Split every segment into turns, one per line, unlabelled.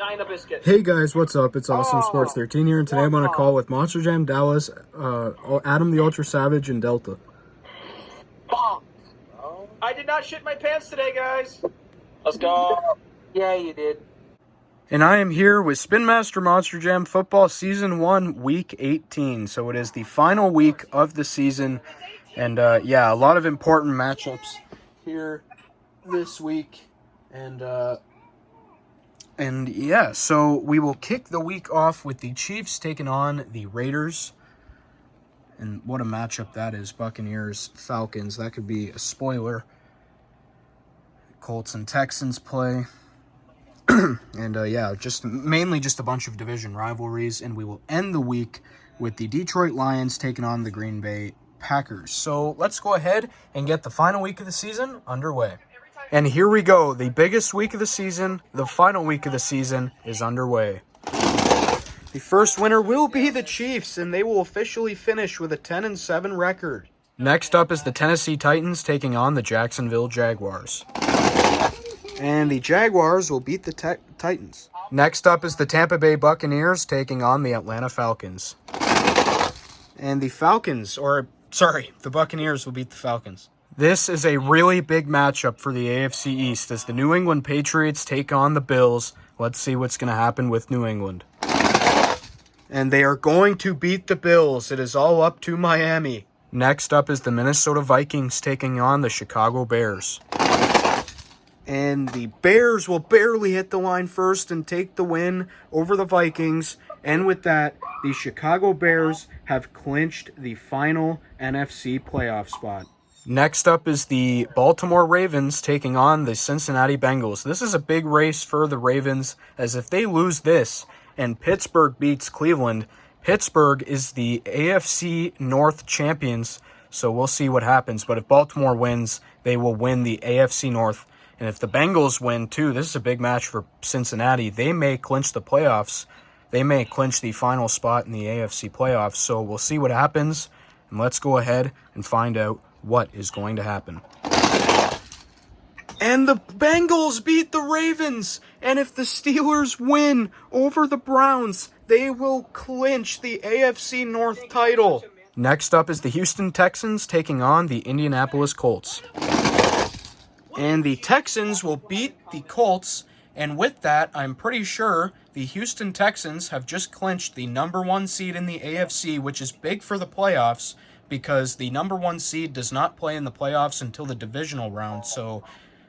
dying a biscuit.
Hey guys, what's up? It's Awesome Sports 13 here, and today I'm on a call with Monster Jam Dallas, Adam the Ultra Savage, and Delta.
Bomb. I did not shit my pants today, guys. Let's go.
Yeah, you did.
And I am here with Spin Master Monster Jam Football Season 1, Week 18. So it is the final week of the season, and yeah, a lot of important matchups here this week, and yeah, so we will kick the week off with the Chiefs taking on the Raiders. And what a matchup that is. Buccaneers, Falcons. That could be a spoiler. Colts and Texans play. And yeah, mainly just a bunch of division rivalries. And we will end the week with the Detroit Lions taking on the Green Bay Packers. So let's go ahead and get the final week of the season underway. And here we go. The biggest week of the season, the final week of the season is underway. The first winner will be the Chiefs, and they will officially finish with a 10-7 record. Next up is the Tennessee Titans taking on the Jacksonville Jaguars. And the Jaguars will beat the Titans. Next up is the Tampa Bay Buccaneers taking on the Atlanta Falcons. And the Buccaneers will beat the Falcons. This is a really big matchup for the AFC East as the New England Patriots take on the Bills. Let's see what's going to happen with New England. And they are going to beat the Bills. It is all up to Miami. Next up is the Minnesota Vikings taking on the Chicago Bears. And the Bears will barely hit the line first and take the win over the Vikings. And with that, the Chicago Bears have clinched the final NFC playoff spot. Next up is the Baltimore Ravens taking on the Cincinnati Bengals. This is a big race for the Ravens, as if they lose this and Pittsburgh beats Cleveland, Pittsburgh is the AFC North champions, so we'll see what happens. But if Baltimore wins, they will win the AFC North. And if the Bengals win too, this is a big match for Cincinnati. They may clinch the playoffs. They may clinch the final spot in the AFC playoffs. So we'll see what happens, and let's go ahead and find out what is going to happen. And the Bengals beat the Ravens. And if the Steelers win over the Browns, they will clinch the AFC North title. Next up is the Houston Texans taking on the Indianapolis Colts. And the Texans will beat the Colts. And with that, I'm pretty sure the Houston Texans have just clinched the #1 seed in the AFC, which is big for the playoffs because the #1 seed does not play in the playoffs until the divisional round. So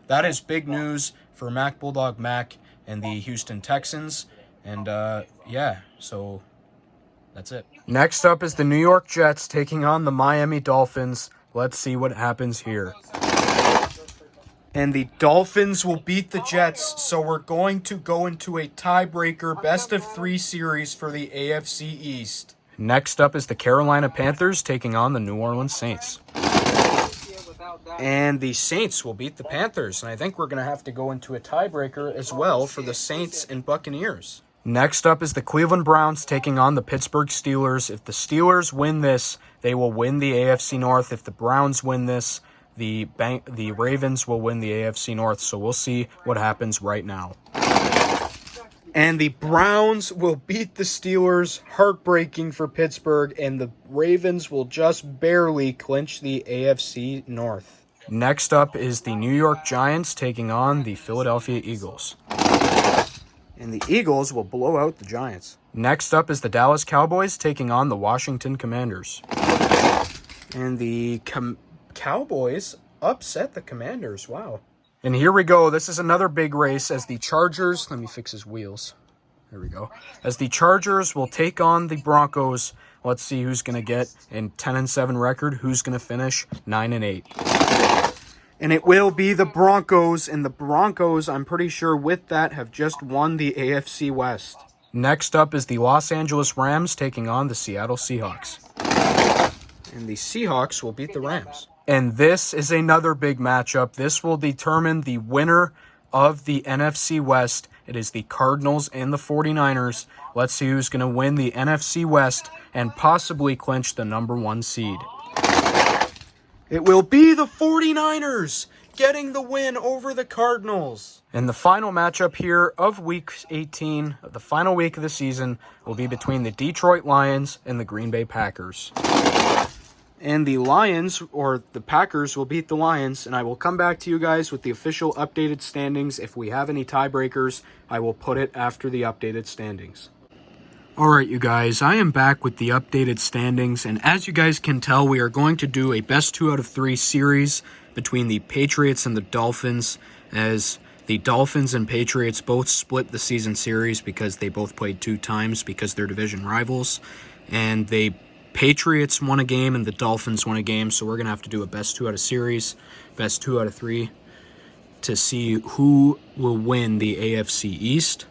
that is big news for Mac Bulldog Mac and the Houston Texans. And yeah, so that's it. Next up is the New York Jets taking on the Miami Dolphins. Let's see what happens here. And the Dolphins will beat the Jets, so we're going to go into a tiebreaker best-of-3 series for the AFC East. Next up is the Carolina Panthers taking on the New Orleans Saints. And the Saints will beat the Panthers, and I think we're going to have to go into a tiebreaker as well for the Saints and Buccaneers. Next up is the Cleveland Browns taking on the Pittsburgh Steelers. If the Steelers win this, they will win the AFC North. If the Browns win this, the Ravens will win the AFC North. So we'll see what happens right now. And the Browns will beat the Steelers, heartbreaking for Pittsburgh, and the Ravens will just barely clinch the AFC North. Next up is the New York Giants taking on the Philadelphia Eagles. And the Eagles will blow out the Giants. Next up is the Dallas Cowboys taking on the Washington Commanders. And the Cowboys upset the Commanders. Wow. And here we go. This is another big race as the Chargers... Let me fix his wheels. There we go. As the Chargers will take on the Broncos. Let's see who's going to get a 10-7 record. Who's going to finish 9-8. And it will be the Broncos. And the Broncos, I'm pretty sure with that, have just won the AFC West. Next up is the Los Angeles Rams taking on the Seattle Seahawks. And the Seahawks will beat the Rams. And this is another big matchup. This will determine the winner of the NFC West. It is the Cardinals and the 49ers. Let's see who's going to win the NFC West and possibly clinch the #1 seed. It will be the 49ers. getting the win over the Cardinals. And the final matchup here of Week 18, the final week of the season, will be between the Detroit Lions and the Green Bay Packers. And the Lions, or the Packers, will beat the Lions, and I will come back to you guys with the official updated standings. If we have any tiebreakers, I will put it after the updated standings. Alright, you guys, I am back with the updated standings, and as you guys can tell, we are going to do a best 2 out of 3 series between the Patriots and the Dolphins, as the Dolphins and Patriots both split the season series because they both played 2 times because they're division rivals, and the Patriots won a game and the Dolphins won a game, so we're going to have to do a best 2 out of series, best 2 out of 3, to see who will win the AFC East.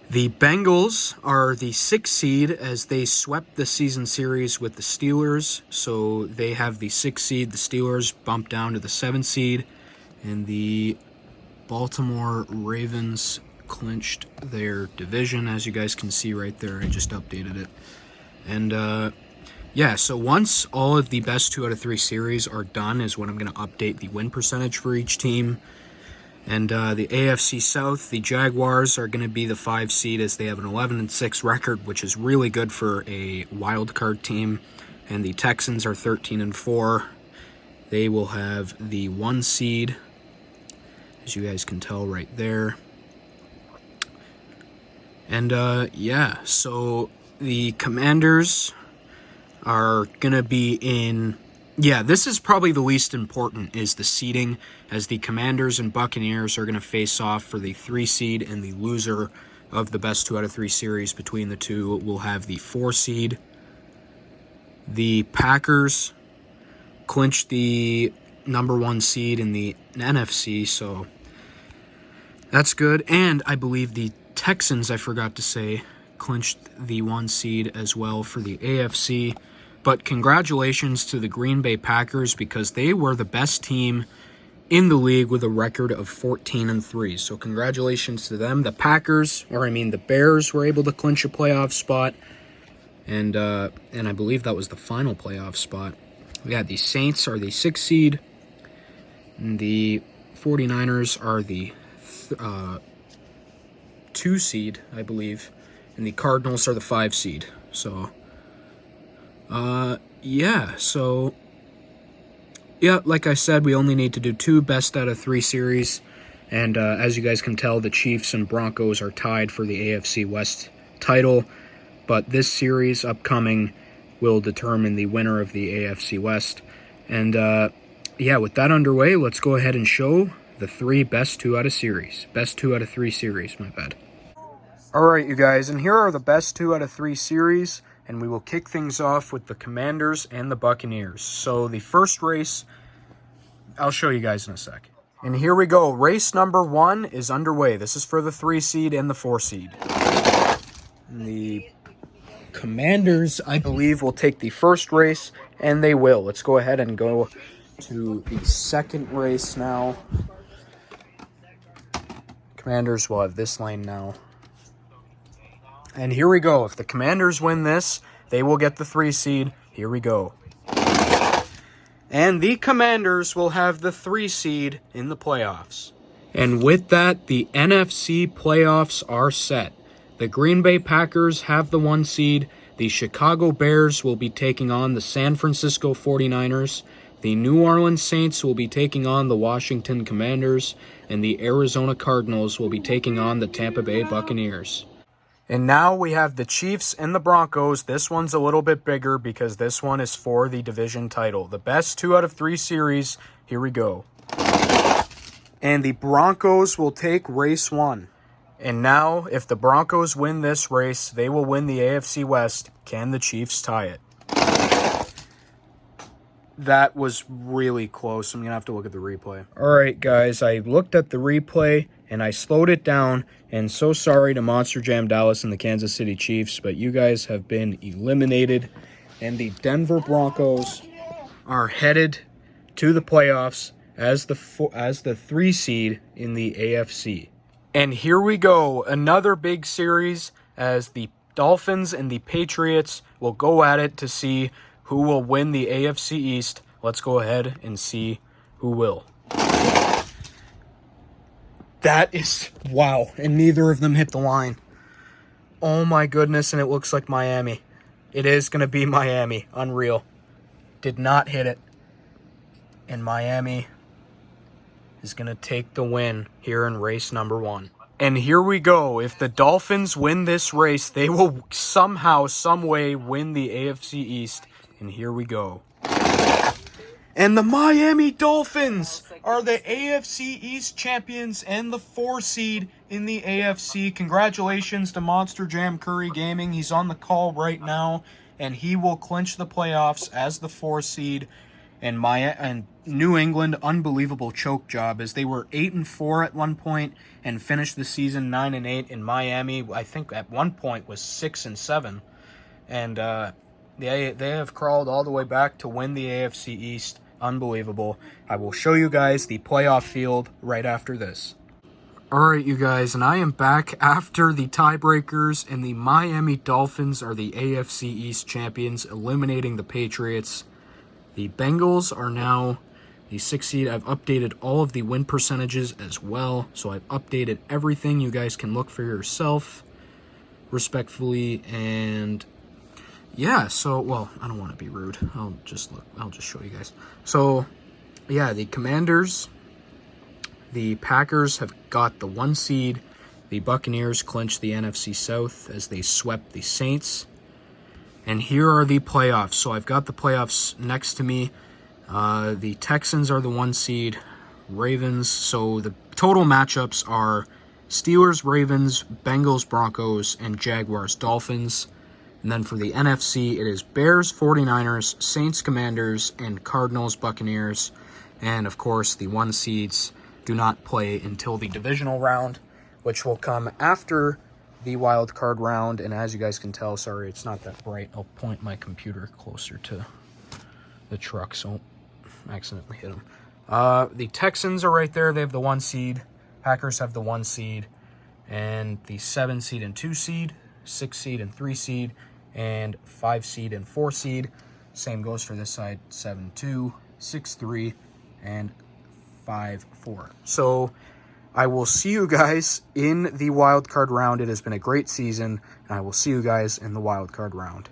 The Bengals are the 6th seed as they swept the season series with the Steelers, so they have the 6th seed. The Steelers bumped down to the 7th seed, and the Baltimore Ravens clinched their division, as you guys can see right there. I just updated it. And, yeah, so once all of the best 2 out of 3 series are done is when I'm going to update the win percentage for each team. And the AFC South, the Jaguars are going to be the 5 seed as they have an 11-6 record, which is really good for a wild card team. And the Texans are 13-4. They will have the 1 seed, as you guys can tell right there. And yeah, so the Commanders are going to be in... Yeah, this is probably the least important, is the seeding, as the Commanders and Buccaneers are going to face off for the 3 seed, and the loser of the best 2 out of 3 series between the two will have the 4 seed. The Packers clinched the number 1 seed in the NFC, so that's good. And I believe the Texans, I forgot to say, clinched the 1 seed as well for the AFC. But congratulations to the Green Bay Packers because they were the best team in the league with a record of 14-3. So congratulations to them. The the Bears were able to clinch a playoff spot. And I believe that was the final playoff spot. Yeah, the Saints are the 6th seed. And the 49ers are the 2 seed, I believe. And the Cardinals are the 5 seed. So... yeah, like I said, we only need to do 2 best out of 3 series, and as you guys can tell, the Chiefs and Broncos are tied for the AFC West title, but this series upcoming will determine the winner of the AFC West. And yeah, with that underway, let's go ahead and show the 3 best 2 out of 3 series, my bad. Alright, you guys, and here are the best 2 out of 3 series. And we will kick things off with the Commanders and the Buccaneers. So the first race, I'll show you guys in a sec. And here we go. Race number 1 is underway. This is for the 3 seed and the 4 seed. And the Commanders, I believe, will take the first race, and they will. Let's go ahead and go to the second race now. Commanders will have this lane now. And here we go. If the Commanders win this, they will get the 3 seed. Here we go. And the Commanders will have the 3 seed in the playoffs. And with that, the NFC playoffs are set. The Green Bay Packers have the 1 seed. The Chicago Bears will be taking on the San Francisco 49ers. The New Orleans Saints will be taking on the Washington Commanders. And the Arizona Cardinals will be taking on the Tampa Bay Buccaneers. And now we have the Chiefs and the Broncos. This one's a little bit bigger because this one is for the division title. The best 2 out of 3 series. Here we go. And the Broncos will take race 1. And now, if the Broncos win this race, they will win the AFC West. Can the Chiefs tie it? That was really close. I'm going to have to look at the replay. All right, guys. I looked at the replay, and I slowed it down. And so sorry to Monster Jam Dallas and the Kansas City Chiefs, but you guys have been eliminated. And the Denver Broncos are headed to the playoffs as the 3 seed in the AFC. And here we go. Another big series as the Dolphins and the Patriots will go at it to see who will win the AFC East. Let's go ahead and see who will. That is, wow, and neither of them hit the line. Oh my goodness, and it looks like Miami. It is going to be Miami. Unreal. Did not hit it. And Miami is going to take the win here in race number 1. And here we go. If the Dolphins win this race, they will somehow, some way win the AFC East. And here we go. And the Miami Dolphins are the AFC East champions and the 4 seed in the AFC. Congratulations to Monster Jam Curry Gaming. He's on the call right now, and he will clinch the playoffs as the 4 seed. And New England, unbelievable choke job, as they were 8-4 at one point and finished the season 9-8. In Miami, I think at one point was 6-7, and they have crawled all the way back to win the AFC East. Unbelievable. I will show you guys the playoff field right after this. Alright, you guys, and I am back after the tiebreakers, and the Miami Dolphins are the AFC East champions, eliminating the Patriots. The Bengals are now the 6th seed. I've updated all of the win percentages as well, so I've updated everything. You guys can look for yourself, respectfully, and yeah, so, well, I don't want to be rude. I'll just show you guys. So, yeah, the Commanders, the Packers have got the 1 seed. The Buccaneers clinched the NFC South as they swept the Saints. And here are the playoffs. So I've got the playoffs next to me. The Texans are the 1 seed. Ravens. So the total matchups are Steelers, Ravens, Bengals, Broncos, and Jaguars, Dolphins. And then for the NFC, it is Bears, 49ers, Saints, Commanders, and Cardinals, Buccaneers. And, of course, the 1 seeds do not play until the divisional round, which will come after the wild card round. And as you guys can tell, sorry, it's not that bright. I'll point my computer closer to the truck so I accidentally hit them. The Texans are right there. They have the 1 seed. Packers have the 1 seed. And the 7 seed and 2 seed, 6 seed and 3 seed, and 5 seed and 4 seed. Same goes for this side, 7-2, 6-3, and 5-4. So I will see you guys in the wild card round. It has been a great season, and I will see you guys in the wild card round.